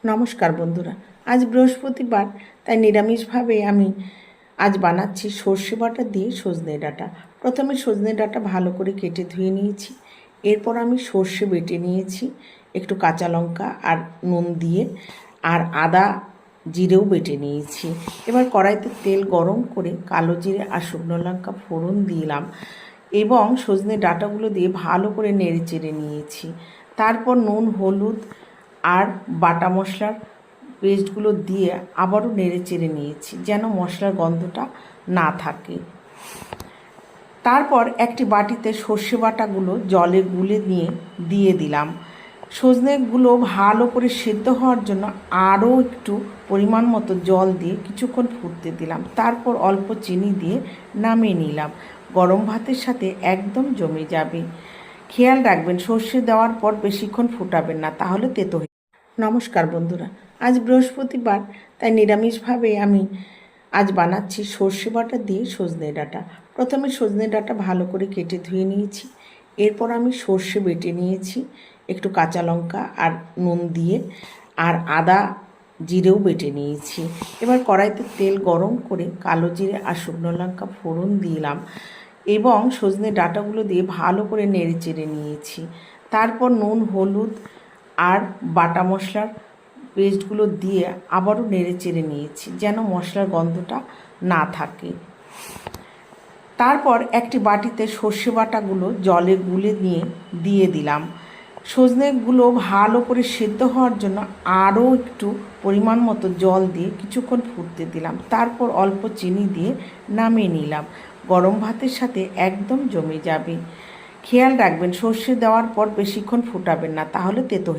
নমস্কার বন্ধুরা, আজ বৃহস্পতিবার, তাই নিরামিষভাবে আমি আজ বানাচ্ছি সর্ষে বাটা দিয়ে সজনে ডাঁটা। প্রথমে সজনে ডাঁটা ভালো করে কেটে ধুয়ে নিয়েছি। এরপর আমি সর্ষে বেটে নিয়েছি, একটু কাঁচা লঙ্কা আর নুন দিয়ে, আর আদা জিরেও বেটে নিয়েছি। এবার কড়াইতে তেল গরম করে কালো জিরে আর শুকনো লঙ্কা ফোড়ন দিলাম এবং সজনে ডাঁটাগুলো দিয়ে ভালো করে নেড়ে চেড়ে নিয়েছি। তারপর নুন, হলুদ আর বাটা মশলার পেস্টগুলো দিয়ে আবারও নেড়ে চেড়ে নিয়েছি, যেন মশলার গন্ধটা না থাকে। তারপর একটি বাটিতে সর্ষে বাটাগুলো জলে গুলে নিয়ে দিয়ে দিলাম। সজনেগুলো ভালো করে সেদ্ধ হওয়ার জন্য আরও একটু পরিমাণ মতো জল দিয়ে কিছুক্ষণ ফুটতে দিলাম। তারপর অল্প চিনি দিয়ে নামিয়ে নিলাম। গরম ভাতের সাথে একদম জমে যাবে। খেয়াল রাখবেন, সর্ষে দেওয়ার পর বেশিক্ষণ ফুটাবেন না, তাহলে তেতো হয়ে। নমস্কার বন্ধুরা, আজ বৃহস্পতিবার, তাই নিরামিষভাবে আমি আজ বানাচ্ছি সর্ষে বাটা দিয়ে সজনে ডাঁটা। প্রথমে সজনে ডাঁটা ভালো করে কেটে ধুয়ে নিয়েছি। এরপর আমি সর্ষে বেটে নিয়েছি, একটু কাঁচা লঙ্কা আর নুন দিয়ে, আর আদা জিরেও বেটে নিয়েছি। এবার কড়াইতে তেল গরম করে কালো জিরে আর শুকনো লঙ্কা ফোড়ন দিলাম এবং সজনে ডাঁটাগুলো দিয়ে ভালো করে নেড়ে চেড়ে নিয়েছি। তারপর নুন, হলুদ আর বাটা মশলার পেস্টগুলো দিয়ে আবারও নেড়ে চেড়ে নিয়েছি, যেন মশলার গন্ধটা না থাকে। তারপর একটি বাটিতে সর্ষে বাটাগুলো জলে গুলে নিয়ে দিয়ে দিলাম। সজনেগুলো ভালো করে সেদ্ধ হওয়ার জন্য আরও একটু পরিমাণ মতো জল দিয়ে কিছুক্ষণ ফুটতে দিলাম। তারপর অল্প চিনি দিয়ে নামিয়ে নিলাম। গরম ভাতের সাথে একদম জমে যাবে। খেয়াল রাখবেন, সর্ষে দেওয়ার পর বেশিক্ষণ ফুটাবেন না, তাহলে তেতো হয়ে